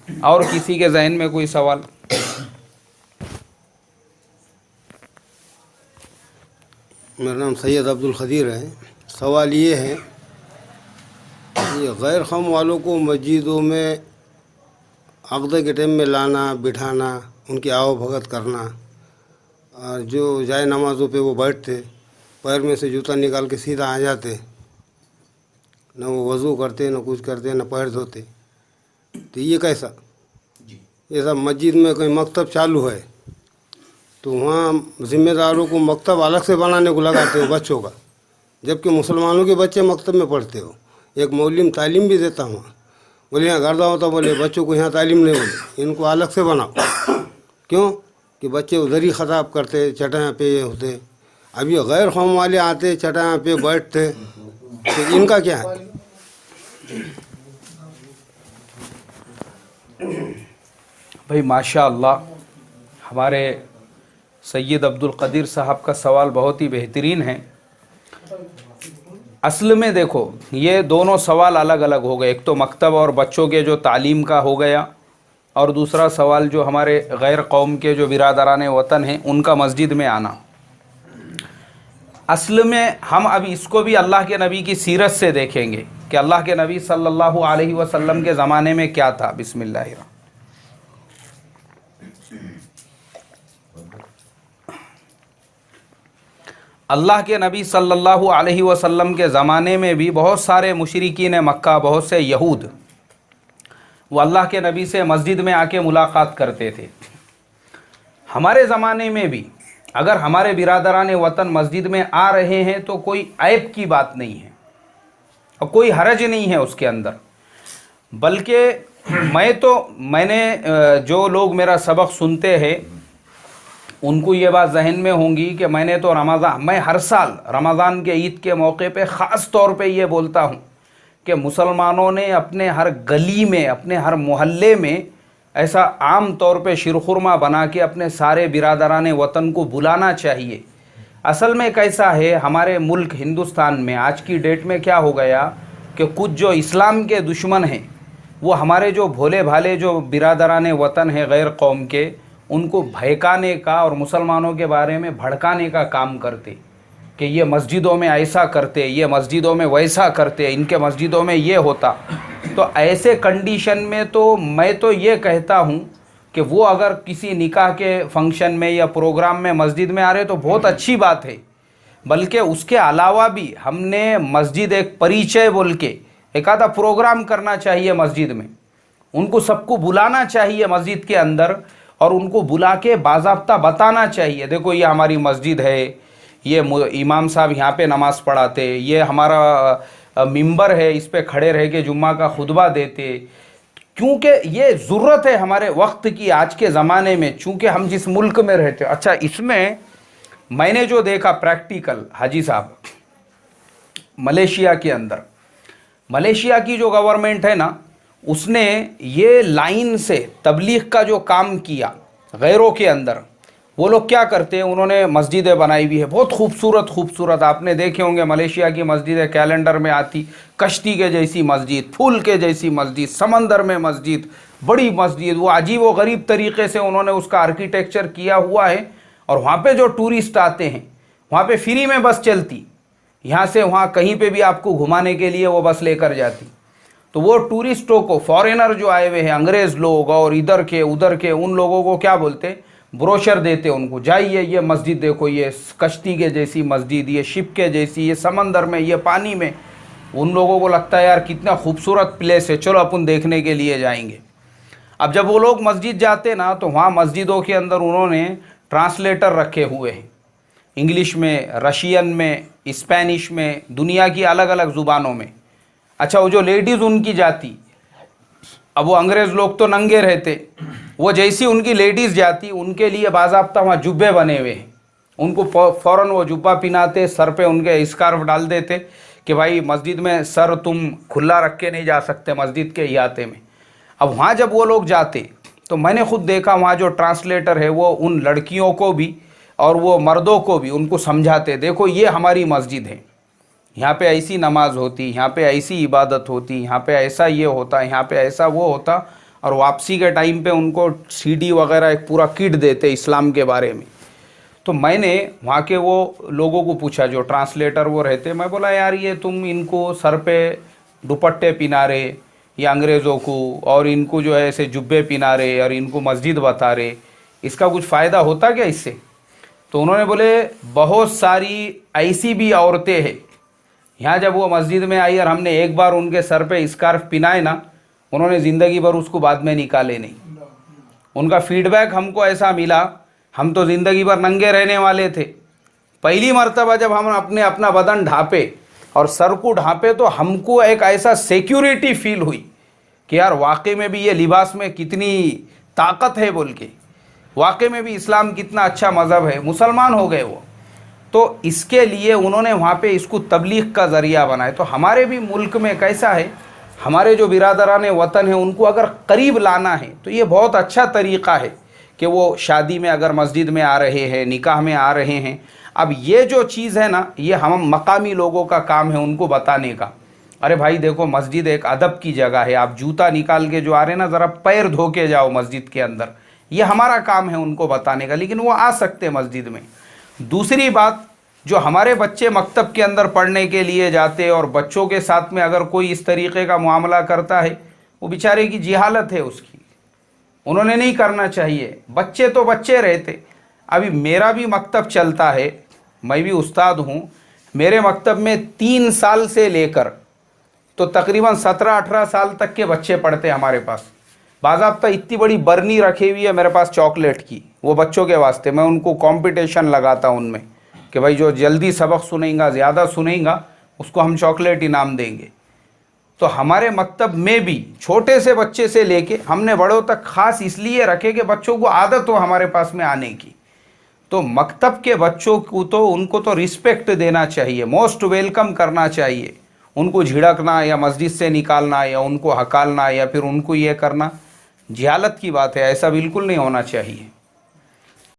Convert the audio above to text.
اور کسی کے ذہن میں کوئی سوال؟ میرا نام سید عبدالقدیر ہے. سوال یہ ہے کہ غیر قوم والوں کو مسجدوں میں عقدہ کے ٹائم میں لانا بٹھانا، ان کی آو بھگت کرنا، اور جو جائے نمازوں پہ وہ بیٹھتے، پیر میں سے جوتا نکال کے سیدھا آ جاتے، نہ وہ وضو کرتے نہ کچھ کرتے نہ پیر دھوتے. تو یہ کیسا؟ یہ سب مسجد میں کوئی مکتب چالو ہے تو وہاں ذمہ داروں کو مکتب الگ سے بنانے کو لگاتے ہو بچوں کا، جبکہ مسلمانوں کے بچے مکتب میں پڑھتے ہو. ایک معلم تعلیم بھی دیتا ہوں، بولے یہاں گردہ ہوتا، بولے بچوں کو یہاں تعلیم نہیں، بولے ان کو الگ سے بناؤ. کیوں کہ بچے ادھر ہی خطاب کرتے، چٹائیاں پہ یہ ہوتے. اب یہ غیر قوم والے آتے چٹائیاں پہ بیٹھتے، تو ان کا کیا ہے؟ بھائی ماشاء اللہ، ہمارے سید عبدالقدیر صاحب کا سوال بہت ہی بہترین ہے. اصل میں دیکھو، یہ دونوں سوال الگ الگ ہو گئے. ایک تو مکتب اور بچوں کے جو تعلیم کا ہو گیا، اور دوسرا سوال جو ہمارے غیر قوم کے جو برادران وطن ہیں ان کا مسجد میں آنا. اصل میں ہم اب اس کو بھی اللہ کے نبی کی سیرت سے دیکھیں گے کہ اللہ کے نبی صلی اللہ علیہ وسلم کے زمانے میں کیا تھا. بسم اللہ الرحمن. اللہ کے نبی صلی اللہ علیہ وسلم کے زمانے میں بھی بہت سارے مشرکین مکہ، بہت سے یہود، وہ اللہ کے نبی سے مسجد میں آ کے ملاقات کرتے تھے. ہمارے زمانے میں بھی اگر ہمارے برادران وطن مسجد میں آ رہے ہیں تو کوئی عیب کی بات نہیں ہے اور کوئی حرج نہیں ہے اس کے اندر. بلکہ میں نے جو لوگ میرا سبق سنتے ہیں ان کو یہ بات ذہن میں ہوں گی کہ میں نے تو میں ہر سال رمضان کے عید کے موقع پہ خاص طور پہ یہ بولتا ہوں کہ مسلمانوں نے اپنے ہر گلی میں، اپنے ہر محلے میں ایسا عام طور پہ شیرخرما بنا کے اپنے سارے برادران وطن کو بلانا چاہیے. اصل میں کیسا ہے، ہمارے ملک ہندوستان میں آج کی ڈیٹ میں کیا ہو گیا کہ کچھ جو اسلام کے دشمن ہیں وہ ہمارے جو بھولے بھالے جو برادران وطن ہیں غیر قوم کے، ان کو بھڑکانے کا اور مسلمانوں کے بارے میں بھڑکانے کا کام کرتے کہ یہ مسجدوں میں ایسا کرتے، یہ مسجدوں میں ویسا کرتے، ان کے مسجدوں میں یہ ہوتا. تو ایسے کنڈیشن میں تو میں تو یہ کہتا ہوں کہ وہ اگر کسی نکاح کے فنکشن میں یا پروگرام میں مسجد میں آ رہے تو بہت اچھی بات ہے. بلکہ اس کے علاوہ بھی ہم نے مسجد ایک پریچے بول کے ایک آدھا پروگرام کرنا چاہیے مسجد میں. ان کو سب کو بلانا چاہیے مسجد کے اندر، اور ان کو بلا کے باضابطہ بتانا چاہیے دیکھو یہ ہماری مسجد ہے، یہ امام صاحب یہاں پہ نماز پڑھاتے، یہ ہمارا ممبر ہے، اس پہ کھڑے رہ کے جمعہ کا خطبہ دیتے. کیونکہ یہ ضرورت ہے ہمارے وقت کی آج کے زمانے میں، چونکہ ہم جس ملک میں رہتے. اچھا، اس میں نے جو دیکھا پریکٹیکل حاجی صاحب، ملیشیا کے اندر، ملیشیا کی جو گورنمنٹ ہے نا، اس نے یہ لائن سے تبلیغ کا جو کام کیا غیروں کے اندر. وہ لوگ کیا کرتے ہیں، انہوں نے مسجدیں بنائی ہوئی ہے بہت خوبصورت خوبصورت. آپ نے دیکھے ہوں گے ملیشیا کی مسجدیں کیلنڈر میں آتی، کشتی کے جیسی مسجد، پھول کے جیسی مسجد، سمندر میں مسجد، بڑی مسجد. وہ عجیب و غریب طریقے سے انہوں نے اس کا آرکیٹیکچر کیا ہوا ہے. اور وہاں پہ جو ٹورسٹ آتے ہیں وہاں پہ فری میں بس چلتی، یہاں سے وہاں کہیں پہ بھی آپ کو گھمانے کے لیے وہ بس لے کر جاتی. تو وہ ٹورسٹوں کو، فارینر جو آئے ہوئے ہیں، انگریز لوگ اور ادھر کے ادھر کے، ان لوگوں کو کیا بولتے، بروشر دیتے ان کو، جائیے یہ مسجد دیکھو، یہ کشتی کے جیسی مسجد، یہ شپ کے جیسی، یہ سمندر میں، یہ پانی میں. ان لوگوں کو لگتا ہے یار کتنا خوبصورت پلیس ہے، چلو اپن دیکھنے کے لیے جائیں گے. اب جب وہ لوگ مسجد جاتے نا تو وہاں مسجدوں کے اندر انہوں نے ٹرانسلیٹر رکھے ہوئے ہیں، انگلش میں، رشین میں، اسپینش میں، دنیا کی الگ الگ زبانوں میں. اچھا، وہ جو لیڈیز ان کی جاتی، اب وہ انگریز لوگ تو ننگے رہتے، وہ جیسی ان کی لیڈیز جاتی ان کے لیے باضابطہ وہاں جبے بنے ہوئے ہیں. ان کو فوراً وہ جبہ پہناتے، سر پہ ان کے اسکارف ڈال دیتے کہ بھائی مسجد میں سر تم کھلا رکھ کے نہیں جا سکتے مسجد کے احاطے میں. اب وہاں جب وہ لوگ جاتے تو میں نے خود دیکھا وہاں جو ٹرانسلیٹر ہے وہ ان لڑکیوں کو بھی اور وہ مردوں کو بھی ان کو سمجھاتے، دیکھو یہ ہماری مسجد ہے، یہاں پہ ایسی نماز ہوتی، یہاں پہ ایسی عبادت ہوتی، یہاں پہ ایسا یہ ہوتا، یہاں پہ ایسا وہ ہوتا. اور واپسی کے ٹائم پہ ان کو CD وغیرہ ایک پورا کٹ دیتے اسلام کے بارے میں. تو میں نے وہاں کے وہ لوگوں کو پوچھا جو ٹرانسلیٹر وہ رہتے, میں بولا یار یہ تم ان کو سر پہ دوپٹے پہنا رہے یا انگریزوں کو, اور ان کو جو ہے ایسے جبے پہنا رہے اور ان کو مسجد بتا رہے, اس کا کچھ فائدہ ہوتا کیا اس سے؟ تو انہوں نے بولے بہت ساری ایسی بھی عورتیں ہیں یہاں, جب وہ مسجد میں آئی اور ہم نے ایک بار ان کے سر پہ اسکارف پہنائے نا, انہوں نے زندگی بھر اس کو بعد میں نکالے نہیں. ان کا فیڈ بیک ہم کو ایسا ملا, ہم تو زندگی بھر ننگے رہنے والے تھے, پہلی مرتبہ جب ہم اپنا بدن ڈھانپے اور سر کو ڈھانپے تو ہم کو ایک ایسا سیکیورٹی فیل ہوئی کہ یار واقعی میں بھی یہ لباس میں کتنی طاقت ہے بول کے, واقعی میں بھی اسلام کتنا اچھا مذہب ہے, مسلمان ہو گئے وہ. تو اس کے لیے انہوں نے وہاں پہ اس کو تبلیغ کا ذریعہ بنائے. تو ہمارے بھی ملک میں کیسا ہے, ہمارے جو برادران وطن ہیں ان کو اگر قریب لانا ہے تو یہ بہت اچھا طریقہ ہے کہ وہ شادی میں اگر مسجد میں آ رہے ہیں, نکاح میں آ رہے ہیں. اب یہ جو چیز ہے نا, یہ ہم مقامی لوگوں کا کام ہے ان کو بتانے کا. ارے بھائی دیکھو مسجد ایک ادب کی جگہ ہے, آپ جوتا نکال کے جو آ رہے ہیں نا ذرا پیر دھو کے جاؤ مسجد کے اندر, یہ ہمارا کام ہے ان کو بتانے کا, لیکن وہ آ سکتے مسجد میں. دوسری بات, جو ہمارے بچے مکتب کے اندر پڑھنے کے لیے جاتے اور بچوں کے ساتھ میں اگر کوئی اس طریقے کا معاملہ کرتا ہے, وہ بیچارے کی جہالت ہے اس کی, انہوں نے نہیں کرنا چاہیے. بچے تو بچے رہتے. ابھی میرا بھی مکتب چلتا ہے, میں بھی استاد ہوں. میرے مکتب میں 3 سال سے لے کر تو تقریباً 17-18 سال تک کے بچے پڑھتے ہمارے پاس. باضابطہ اتنی بڑی برنی رکھی ہوئی ہے میرے پاس چاکلیٹ کی, وہ بچوں کے واسطے. میں ان کو کمپٹیشن لگاتا ہوں ان میں کہ بھائی جو جلدی سبق سنیں گا, زیادہ سنیں گا, اس کو ہم چاکلیٹ انعام دیں گے. تو ہمارے مکتب میں بھی چھوٹے سے بچے سے لے کے ہم نے بڑوں تک خاص اس لیے رکھے کہ بچوں کو عادت ہو ہمارے پاس میں آنے کی. تو مکتب کے بچوں کو تو ان کو تو رسپیکٹ دینا چاہیے, موسٹ ویلکم کرنا چاہیے. ان کو جھڑکنا یا مسجد سے نکالنا یا ان کو ہکالنا یا پھر ان کو یہ کرنا جہالت کی بات ہے, ایسا بالکل نہیں ہونا چاہیے.